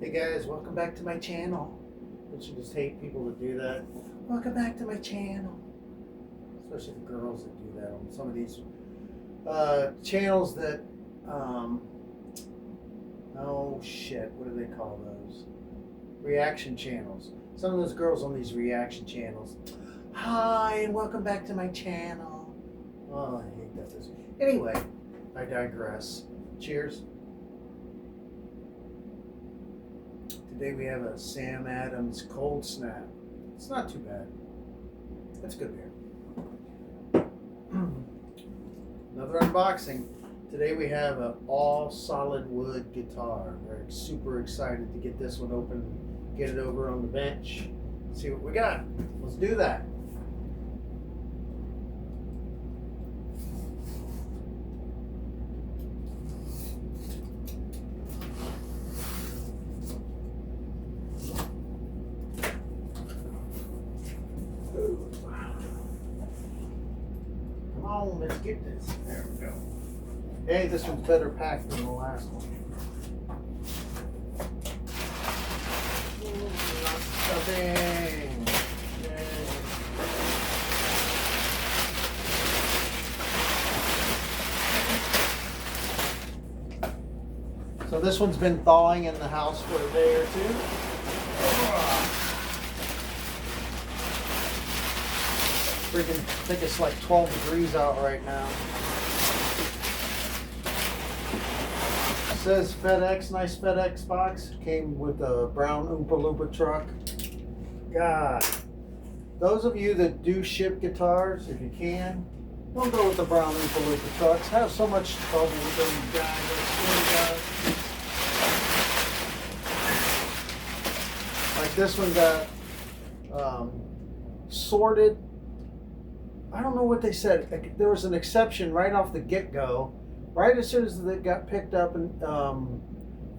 Hey guys, welcome back to my channel. Don't you just hate people that do that? Welcome back to my channel. Especially the girls that do that on some of these channels that, oh shit, what do they call those? Reaction channels. Some of those girls on these reaction channels. Hi, and welcome back to my channel. Oh, I hate that. Anyway, I digress. Cheers. Today we have a Sam Adams Cold Snap. It's not too bad. That's good beer. Another unboxing. Today we have an all solid wood guitar. We're super excited to get this one open, get it over on the bench, see what we got. Let's do that. Come on, let's get this. There we go. Hey, this one's better packed than the last one. Stuffing. So this one's been thawing in the house for a day or two. Freaking, I think it's like 12 degrees out right now. It says FedEx, nice FedEx box. Came with a brown Oompa Loompa truck. God. Those of you that do ship guitars, if you can, don't go with the brown Oompa Loompa trucks. Have so much trouble with those guys. Like this one got sorted. I don't know what they said. There was an exception right off the get-go. Right as soon as it got picked up and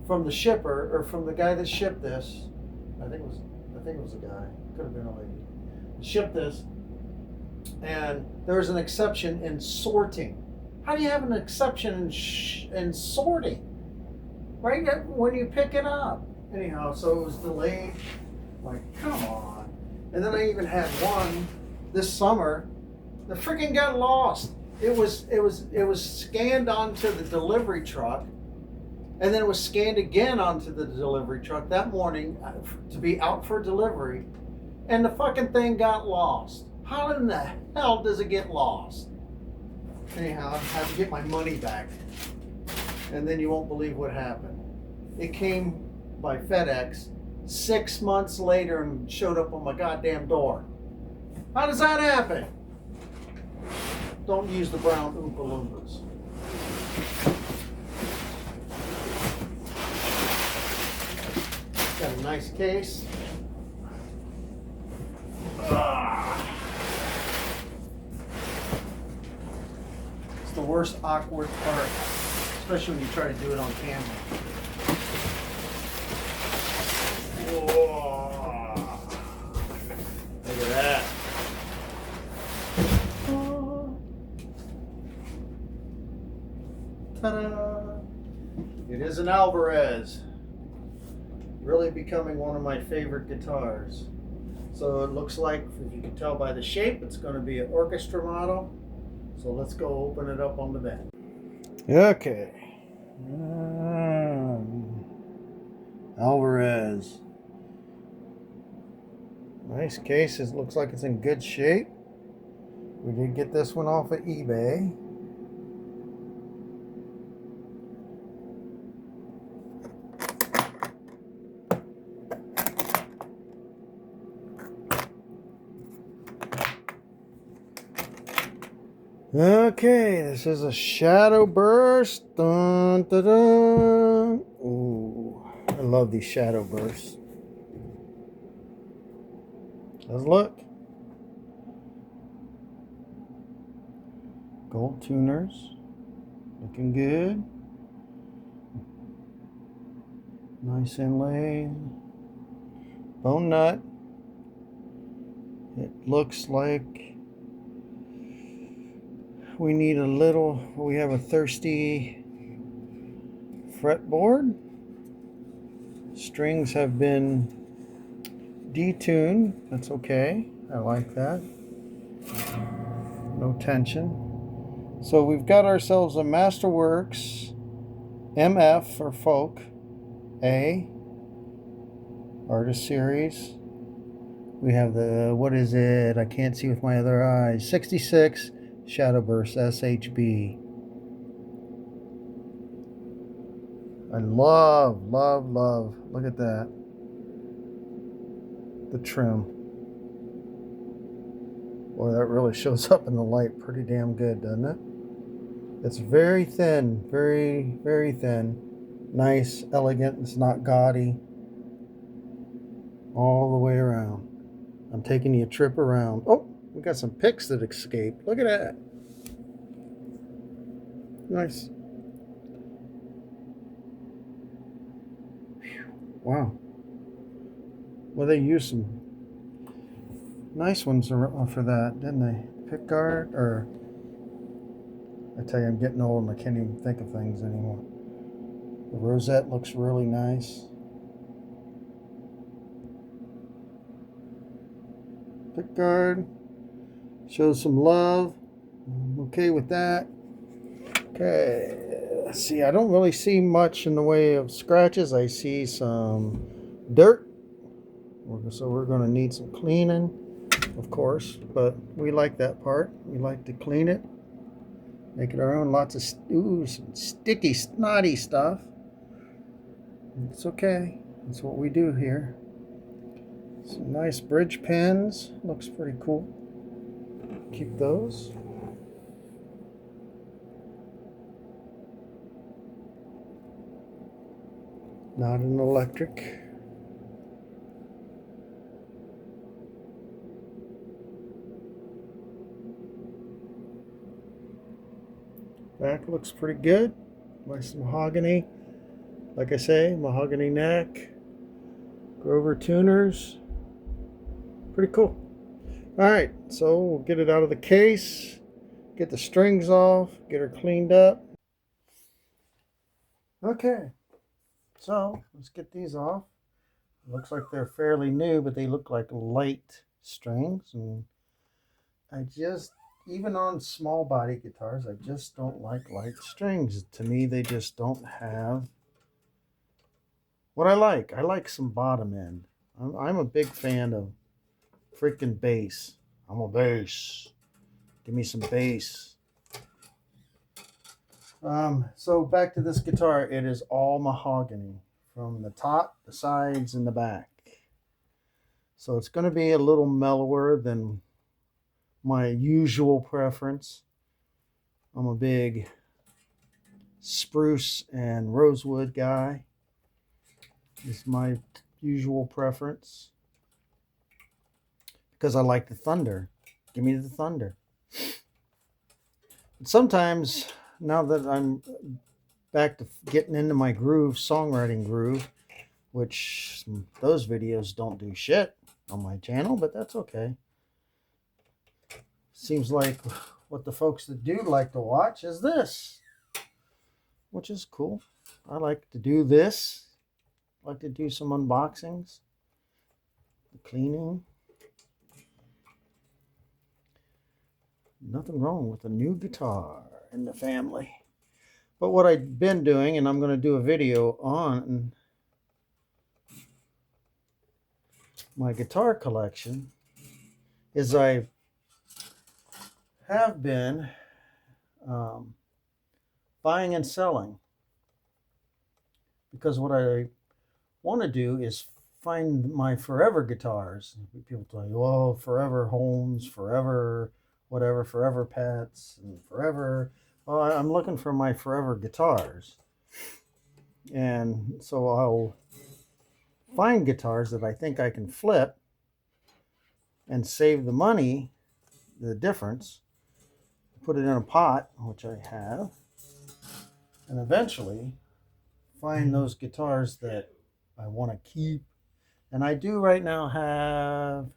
from the shipper or from the guy that shipped this, I think it was a guy. Could have been a lady. Shipped this, and there was an exception in sorting. How do you have an exception in sorting? Right when you pick it up. Anyhow, so it was delayed. Like, come on. And then I even had one this summer. The freaking got lost. It was scanned onto the delivery truck, and then it was scanned again onto the delivery truck that morning to be out for delivery, and the fucking thing got lost. How in the hell does it get lost? Anyhow, I had to get my money back, and then you won't believe what happened. It came by FedEx 6 months later and showed up on my goddamn door. How does that happen? Don't use the brown Oompa Loompas. Got a nice case. It's the worst awkward part, especially when you try to do it on camera. Whoa. Look at that. Ta-da! It is an Alvarez. Really becoming one of my favorite guitars. So it looks like, if you can tell by the shape, it's going to be an orchestra model. So let's go open it up on the bench. Okay. Alvarez. Nice case. It looks like it's in good shape. We did get this one off of eBay. Okay, this is a Shadow Burst. Dun, dun, dun. Ooh, I love these Shadow Bursts. Let's look. Gold tuners. Looking good. Nice inlay. Bone nut. It looks like we need a little, we have a thirsty fretboard. Strings have been detuned. That's okay. I like that. No tension. So we've got ourselves a Masterworks MF or Folk A Artist Series. We have the, what is it? I can't see with my other eyes. 66 Shadowburst SHB. I love, love, love. Look at that. The trim. Boy, that really shows up in the light pretty damn good, doesn't it? It's very thin, very, very thin. Nice, elegant, it's not gaudy. All the way around. I'm taking you a trip around. Oh, we got some picks that escaped. Look at that. Nice. Wow. Well, they used some nice ones for that, didn't they? Pick guard, or I tell you, I'm getting old and I can't even think of things anymore. The rosette looks really nice. Pick guard shows some love. I'm okay with that. Okay, let's see. I don't really see much in the way of scratches. I see some dirt. So we're going to need some cleaning, of course, but we like that part. We like to clean it, make it our own. Lots of some sticky, snotty stuff. It's okay. That's what we do here. Some nice bridge pins. Looks pretty cool. Keep those. Not an electric. Back looks pretty good. Nice mahogany. Like I say, mahogany neck. Grover tuners. Pretty cool. Alright, so we'll get it out of the case. Get the strings off. Get her cleaned up. Okay. So, let's get these off. Looks like they're fairly new, but they look like light strings. And I just, even on small body guitars, I just don't like light strings. To me, they just don't have what I like. I like some bottom end. I'm a big fan of freaking bass. I'm a bass. Give me some bass. So back to this guitar. It is all mahogany from the top, the sides, and the back. So it's going to be a little mellower than my usual preference. I'm a big spruce and rosewood guy. It's my usual preference because I like the thunder. Give me the thunder. But sometimes, now that I'm back to getting into my groove, songwriting groove, which those videos don't do shit on my channel, but that's okay. Seems like what the folks that do like to watch is this, which is cool. I like to do this. I like to do some unboxings, cleaning. Nothing wrong with a new guitar in the family. But what I've been doing, and I'm going to do a video on my guitar collection, is I have been buying and selling. Because what I want to do is find my forever guitars. People tell you, oh, forever homes, forever whatever, forever pets, and forever. Well, I'm looking for my forever guitars. And so I'll find guitars that I think I can flip and save the money, the difference, put it in a pot, which I have, and eventually find those guitars that I want to keep. And I do right now have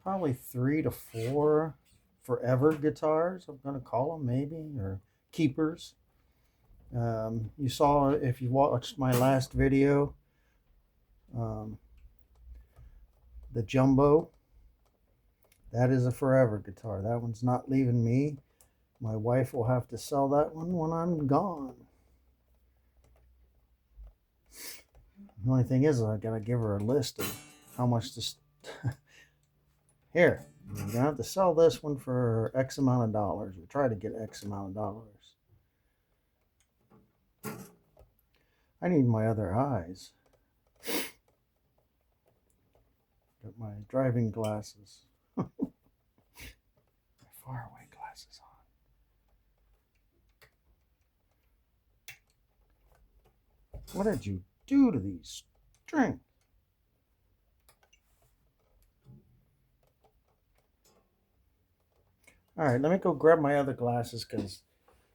probably 3 to 4 forever guitars, I'm going to call them, maybe, or keepers. You saw, if you watched my last video, Um, the Jumbo, that is a forever guitar. That one's not leaving me. My wife will have to sell that one when I'm gone. The only thing is, I gotta give her a list of how much this. Here, you're gonna have to sell this one for X amount of dollars. We try to get X amount of dollars. I need my other eyes. Got my driving glasses. My faraway glasses on. What did you do to these strings? All right, let me go grab my other glasses because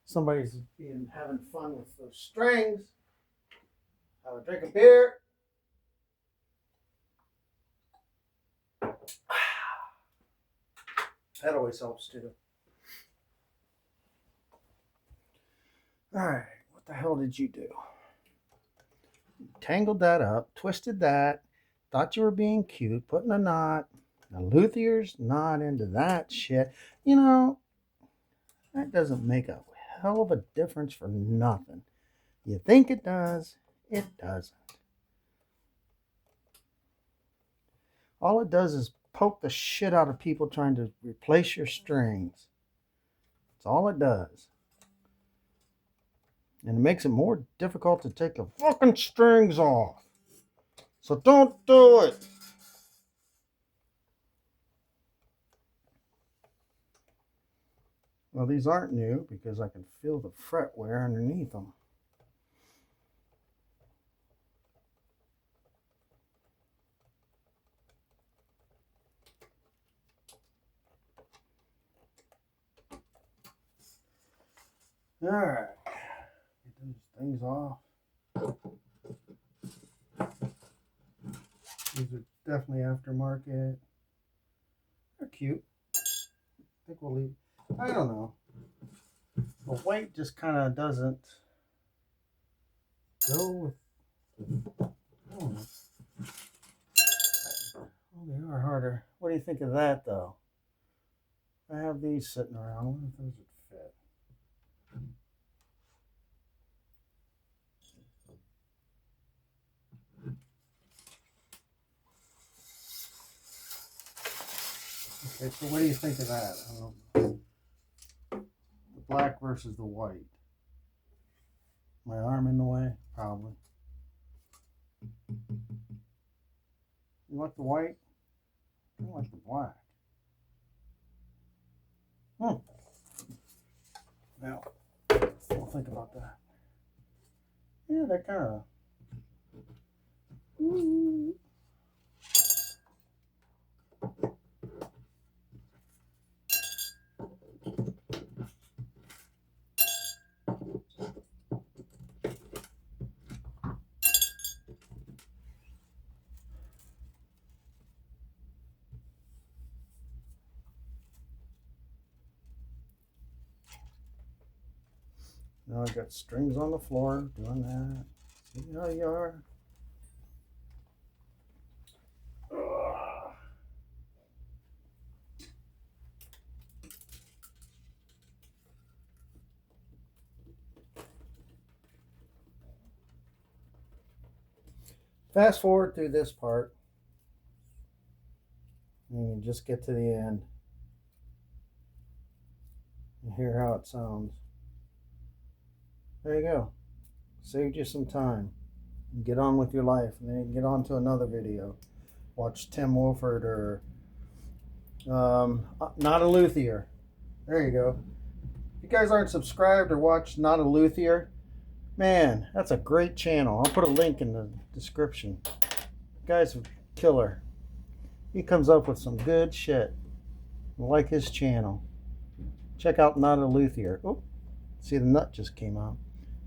somebody's having fun with those strings. Have a drink of beer. That always helps too. All right, what the hell did you do? Tangled that up, twisted that, thought you were being cute, putting a knot. The luthier's not into that shit. You know, that doesn't make a hell of a difference for nothing. You think it does, it doesn't. All it does is poke the shit out of people trying to replace your strings. That's all it does. And it makes it more difficult to take the fucking strings off. So don't do it. Well, these aren't new because I can feel the fret wear underneath them. All right, get these things off. These are definitely aftermarket. They're cute. I think we'll leave. I don't know. The white just kind of doesn't go with. I don't know. Oh, they are harder. What do you think of that, though? I have these sitting around. I wonder if those would fit. Okay, so what do you think of that? The black versus the white. My arm in the way? Probably. You like the white? I like the black. Now, we'll think about that. Yeah, that kind of. Ooh. Now I got strings on the floor doing that. See how you are? Fast forward through this part. And you just get to the end. And hear how it sounds. There you go. Saved you some time. Get on with your life, and then you can get on to another video. Watch Tim Wolford or Not a Luthier. There you go. If you guys aren't subscribed or watch Not a Luthier, man, that's a great channel. I'll put a link in the description. The guy's a killer. He comes up with some good shit. I like his channel. Check out Not a Luthier. Oh, see the nut just came out.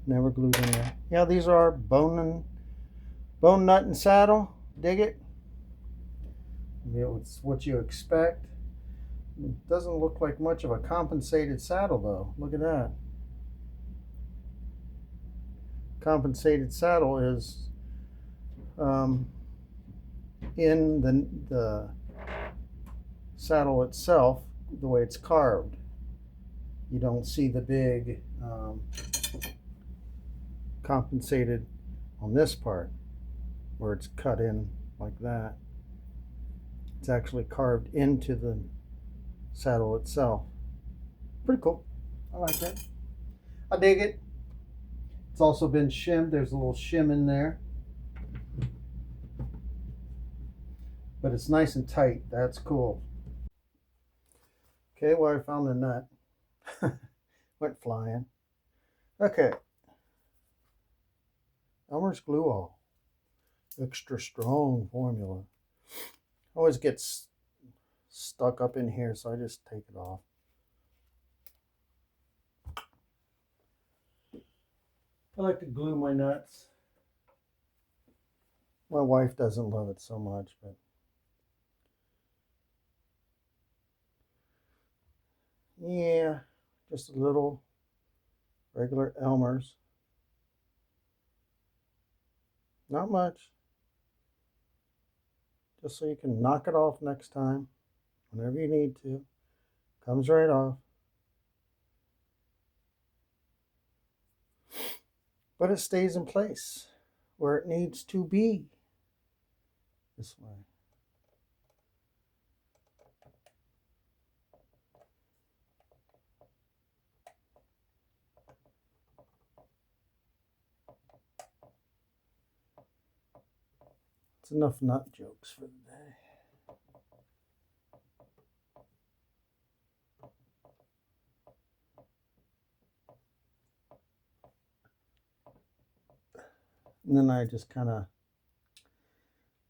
Never glued in there. Yeah, these are bone nut and saddle. Dig it? It's what you expect. It doesn't look like much of a compensated saddle though. Look at that. Compensated saddle is in the saddle itself the way it's carved. You don't see the big compensated on this part where it's cut in like that. It's actually carved into the saddle itself. Pretty cool. I like it. I dig it. It's also been shimmed. There's a little shim in there. But it's nice and tight. That's cool. Okay, well, I found the nut. Went flying. Okay. Elmer's Glue All. Extra strong formula. Always gets stuck up in here, so I just take it off. I like to glue my nuts. My wife doesn't love it so much, but yeah, just a little regular Elmer's. Not much. Just so you can knock it off next time, whenever you need to. Comes right off. But it stays in place where it needs to be. This way. It's enough nut jokes for the day. And then I just kind of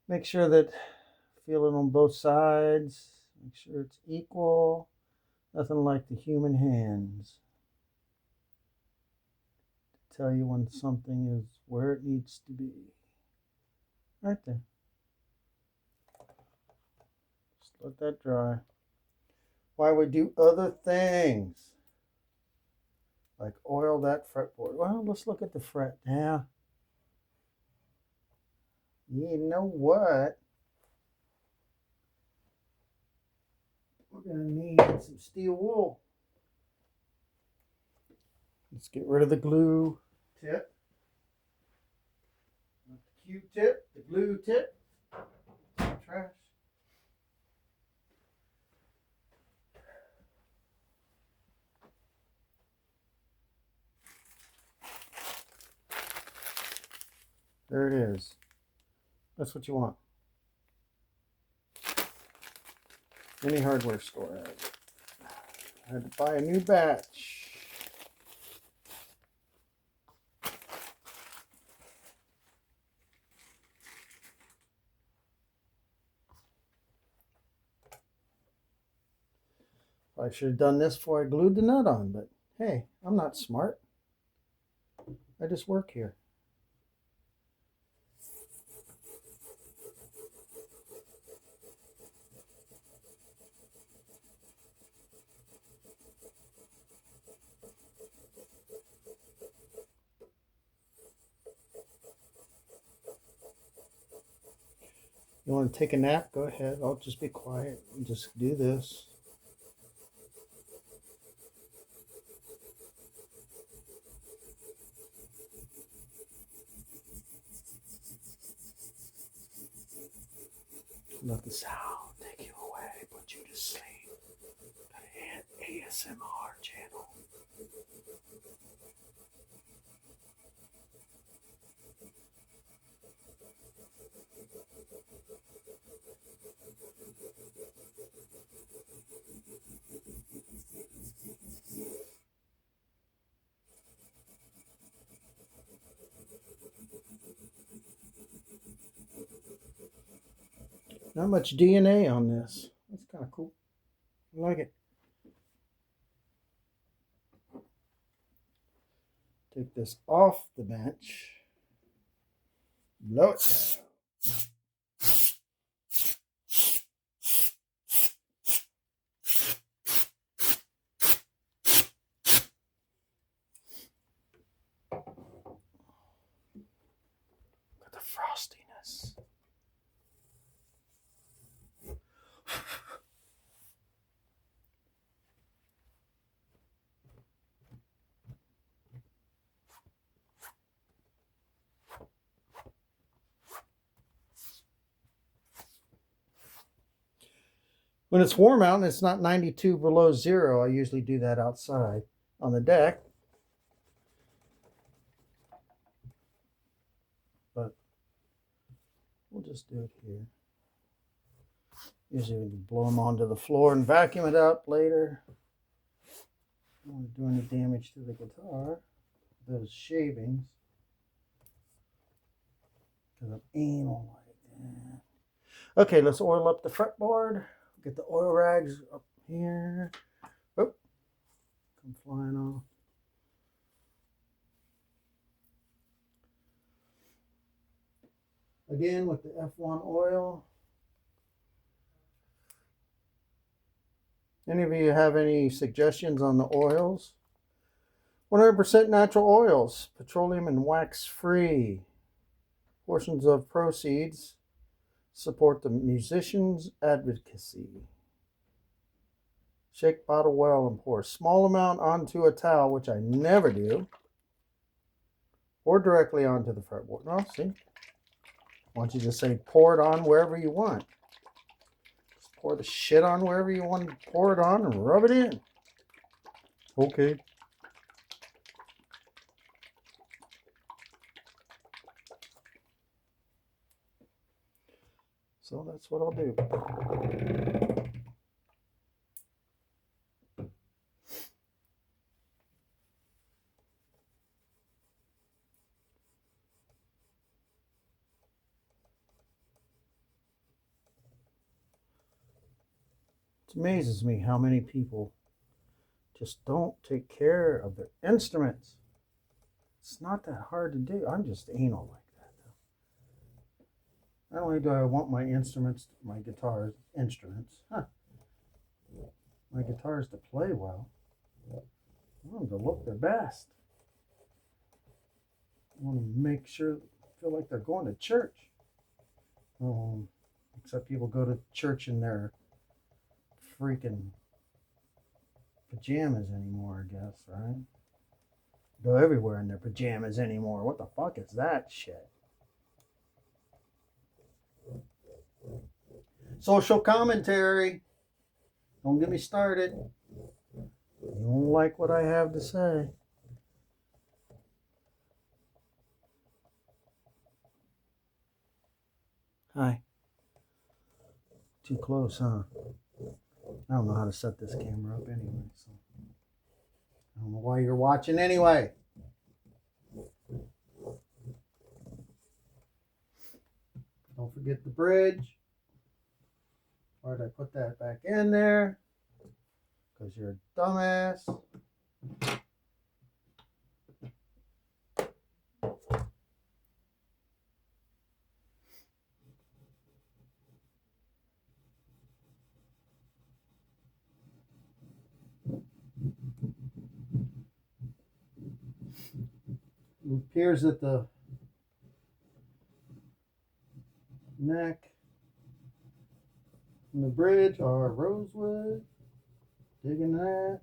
make sure that feel it on both sides. Make sure it's equal. Nothing like the human hands to tell you when something is where it needs to be. Right there. Just let that dry. Why we do other things like oil that fretboard. Well, let's look at the fret now. You know what? We're going to need some steel wool. Let's get rid of the glue tip. The Q-tip, the glue tip. Trash. There it is. That's what you want. Any hardware store has it. I had to buy a new batch. I should have done this before I glued the nut on, but hey, I'm not smart. I just work here. You want to take a nap? Go ahead. I'll just be quiet and just do this. Let the sound take you away, put you to sleep. Got an ASMR channel. Not much DNA on this. That's kind of cool. I like it. Take this off the bench. Blow it down. Look at the frostiness. When it's warm out and it's not 92 below zero, I usually do that outside on the deck. But we'll just do it here. Usually we blow them onto the floor and vacuum it up later. I don't want to do any damage to the guitar, those shavings, because I'm anal like that. Okay, let's oil up the fretboard. Get the oil rags up here. Oh, come flying off. Again with the F1 oil. Any of you have any suggestions on the oils? 100% natural oils, petroleum and wax free. Portions of proceeds support the musicians' advocacy. Shake bottle well and pour a small amount onto a towel, which I never do, or directly onto the fretboard. Oh, see? Why don't you just say pour it on wherever you want? Just pour the shit on wherever you want to pour it on and rub it in. Okay. So that's what I'll do. It amazes me how many people just don't take care of their instruments. It's not that hard to do. I'm just anal like that, though. Not only do I want my instruments, my guitars, my guitars to play well, I want them to look their best. I want to make sure, feel like they're going to church. Except people go to church in their freaking pajamas anymore, I guess, right? Go everywhere in their pajamas anymore. What the fuck is that shit? Social commentary. Don't get me started. You don't like what I have to say. Hi. Too close, huh? I don't know how to set this camera up anyway, so I don't know why you're watching anyway. Don't forget the bridge. Why did I put that back in there? Because you're a dumbass. It appears that the neck and the bridge are rosewood. Digging that.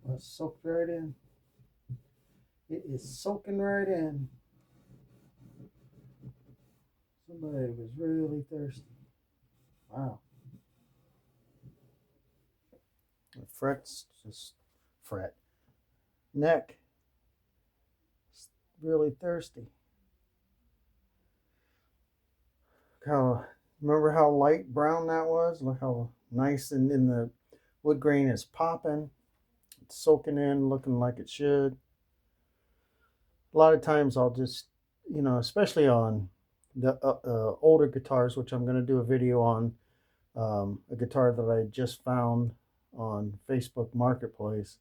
That's soaked right in. It is soaking right in. Somebody was really thirsty. Wow. The frets just fret. Neck. It's really thirsty. Remember how light brown that was? Look how nice and in the wood grain is popping. It's soaking in, looking like it should. A lot of times I'll just, especially on the older guitars, which I'm going to do a video on, a guitar that I just found on Facebook Marketplace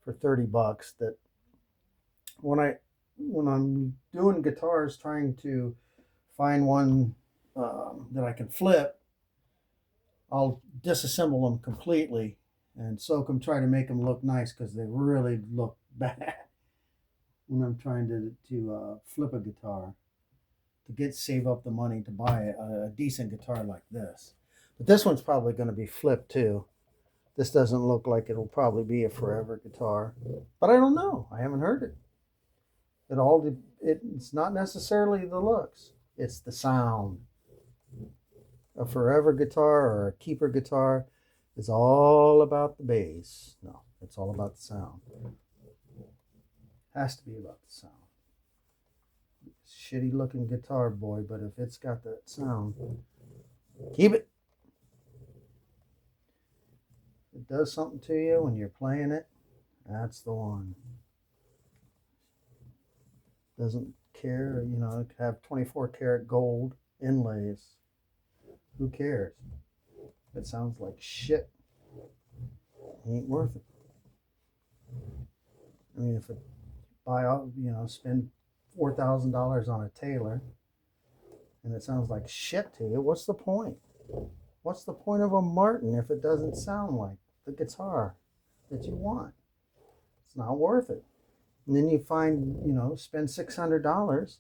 for $30. That when I'm doing guitars, trying to find one that I can flip, I'll disassemble them completely and soak them, try to make them look nice, because they really look bad when I'm trying to flip a guitar to save up the money to buy a decent guitar like this. But this one's probably going to be flipped too. This doesn't look like it'll probably be a forever guitar, but I don't know. I haven't heard it. It all it's not necessarily the looks, it's the sound. A forever guitar or a keeper guitar is all about the bass. No, it's all about the sound. Has to be about the sound. Shitty looking guitar, boy, but if it's got that sound, keep it. If it does something to you when you're playing it, that's the one. Doesn't care, you know, it could have 24 karat gold inlays. Who cares? It sounds like shit. It ain't worth it. I mean, if it buy out, you know, spend $4,000 on a Taylor, and it sounds like shit to you, what's the point? What's the point of a Martin if it doesn't sound like the guitar that you want? It's not worth it. And then you find, you know, spend $600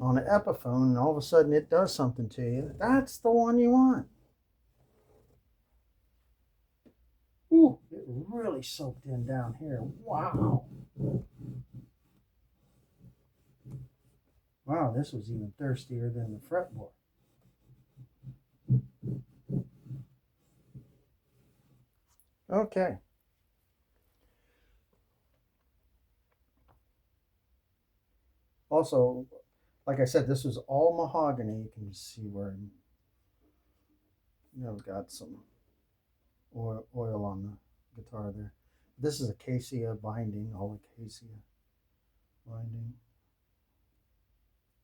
on an Epiphone, and all of a sudden it does something to you. That's the one you want. Ooh, it really soaked in down here. Wow. Wow, this was even thirstier than the fretboard. Okay. Also, like I said, this was all mahogany. You can see where, you know, got some oil on the guitar there. This is acacia binding, all acacia binding.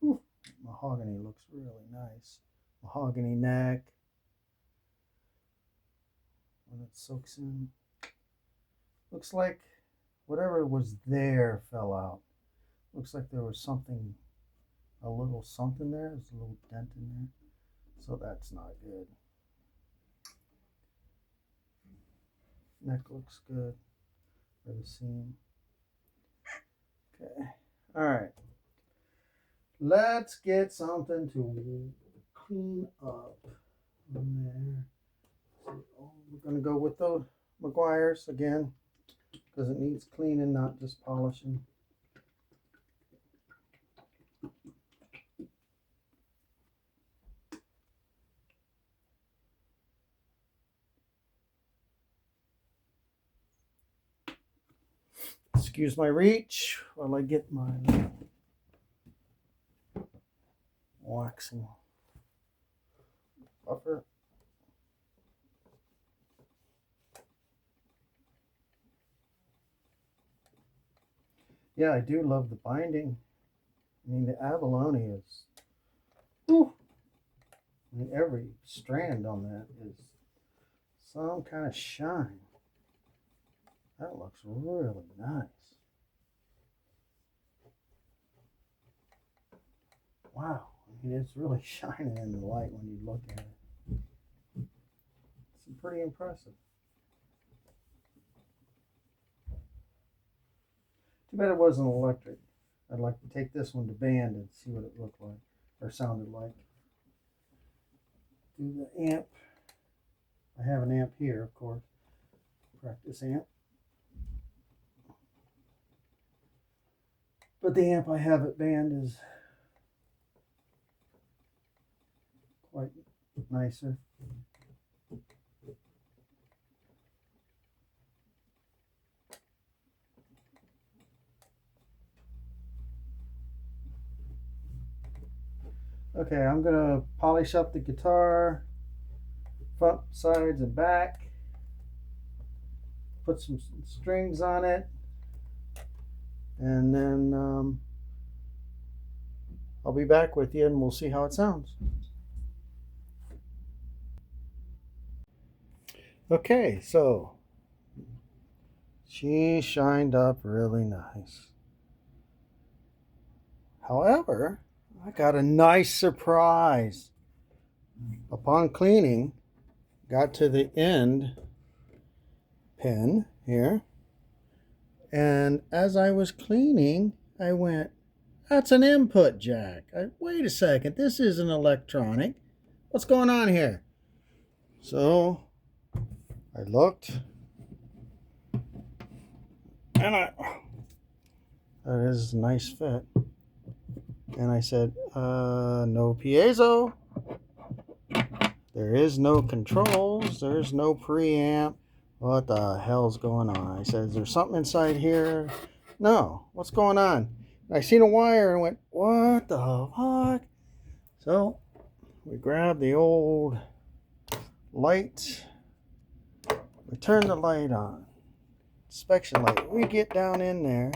Ooh, mahogany looks really nice. Mahogany neck. When it soaks in, looks like whatever was there fell out. Looks like there was something, a little something there. There's a little dent in there. So that's not good. Neck looks good for the seam. Okay. All right. Let's get something to clean up on there. So, we're going to go with the Meguiar's again because it needs cleaning, not just polishing. Excuse my reach while I get my waxing buffer. Yeah, I do love the binding. I mean, the abalone is, whew, I mean, every strand on that is some kind of shine. That looks really nice. Wow, I mean, it's really shining in the light when you look at it. It's pretty impressive. Too bad it wasn't electric. I'd like to take this one to band and see what it looked like, or sounded like. Do the amp. I have an amp here, of course. Practice amp. But the amp I have at band is quite nicer. Okay, I'm gonna polish up the guitar, front, sides, and back. Put some strings on it, and then I'll be back with you and we'll see how it sounds. Okay, so she shined up really nice. However, I got a nice surprise. Upon cleaning, got to the end pin here, and as I was cleaning, I went, that's an input jack. Wait a second, this isn't electronic. What's going on here? So I looked, and that is a nice fit. And I said, no piezo. There is no controls. There's no preamp. What the hell's going on? I said, is there something inside here? No. What's going on? I seen a wire and went, what the fuck? So we grabbed the old light. We turn the light on. Inspection light. We get down in there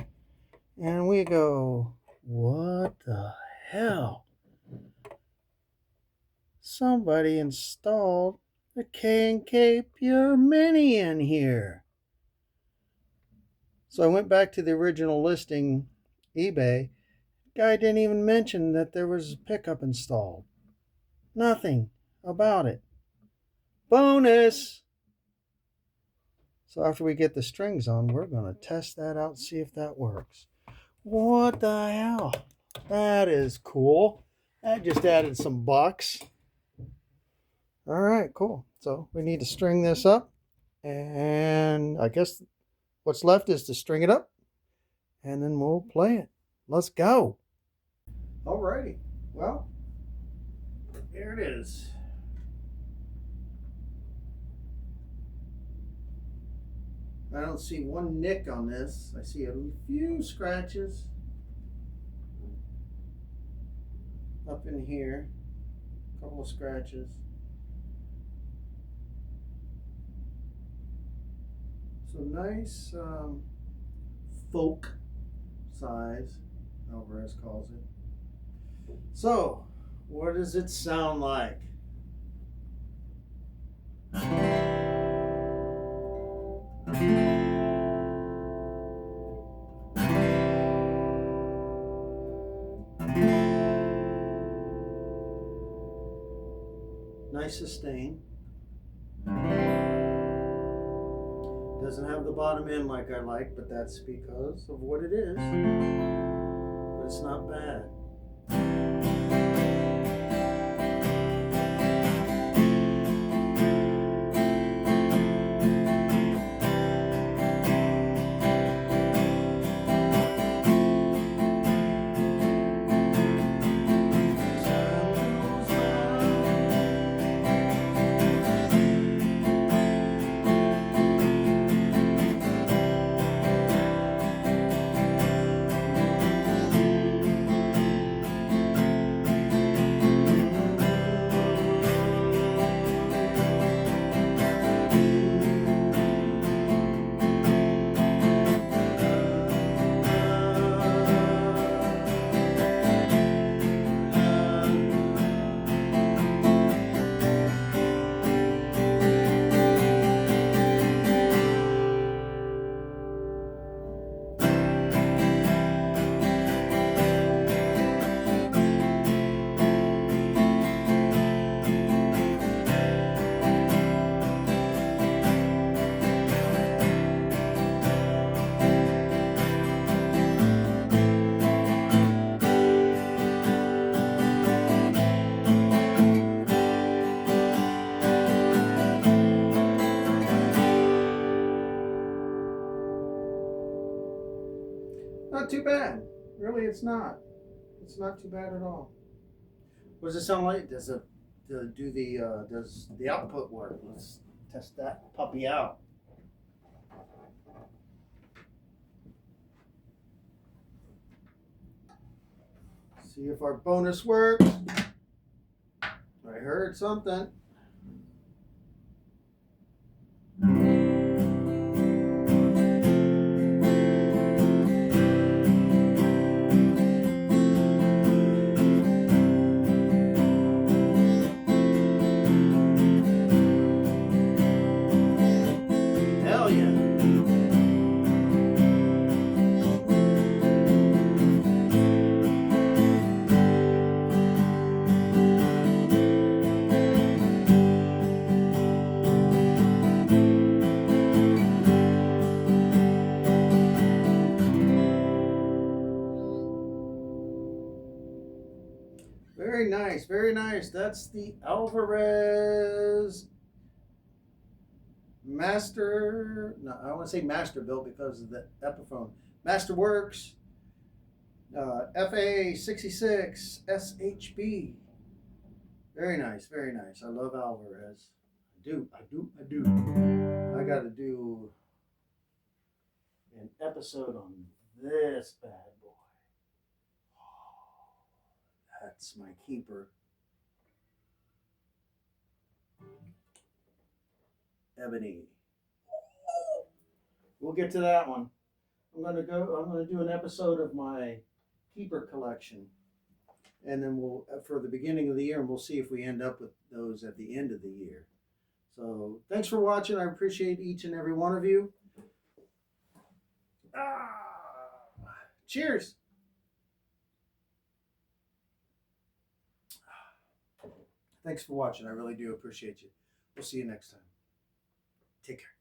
and we go, what the hell? Somebody installed the K&K Pure Mini in here. So I went back to the original listing, eBay. Guy didn't even mention that there was a pickup installed. Nothing about it. Bonus! So after we get the strings on, we're going to test that out and see if that works. What the hell? That is cool. That just added some bucks. All right, cool. So we need to string this up. And I guess what's left is to string it up. And then we'll play it. Let's go. Alrighty. Well, here it is. I don't see one nick on this. I see a few scratches up in here. A couple of scratches. So nice folk size, Alvarez calls it. So, what does it sound like? Nice sustain. Doesn't have the bottom end like I like, but that's because of what it is. But it's not bad. Not too bad. Really, it's not. It's not too bad at all. What does it sound like? Does the output work? Let's test that puppy out. See if our bonus works. I heard something. Very nice, very nice. That's the Alvarez Master. No, I want to say Master built because of the Epiphone. Masterworks FA66 SHB. Very nice, very nice. I love Alvarez. I do. I got to do an episode on this bad boy. That's my keeper. Ebony. We'll get to that one. I'm gonna do an episode of my keeper collection. And then we'll, for the beginning of the year, and we'll see if we end up with those at the end of the year. So thanks for watching. I appreciate each and every one of you. Cheers. Thanks for watching. I really do appreciate you. We'll see you next time. Take care.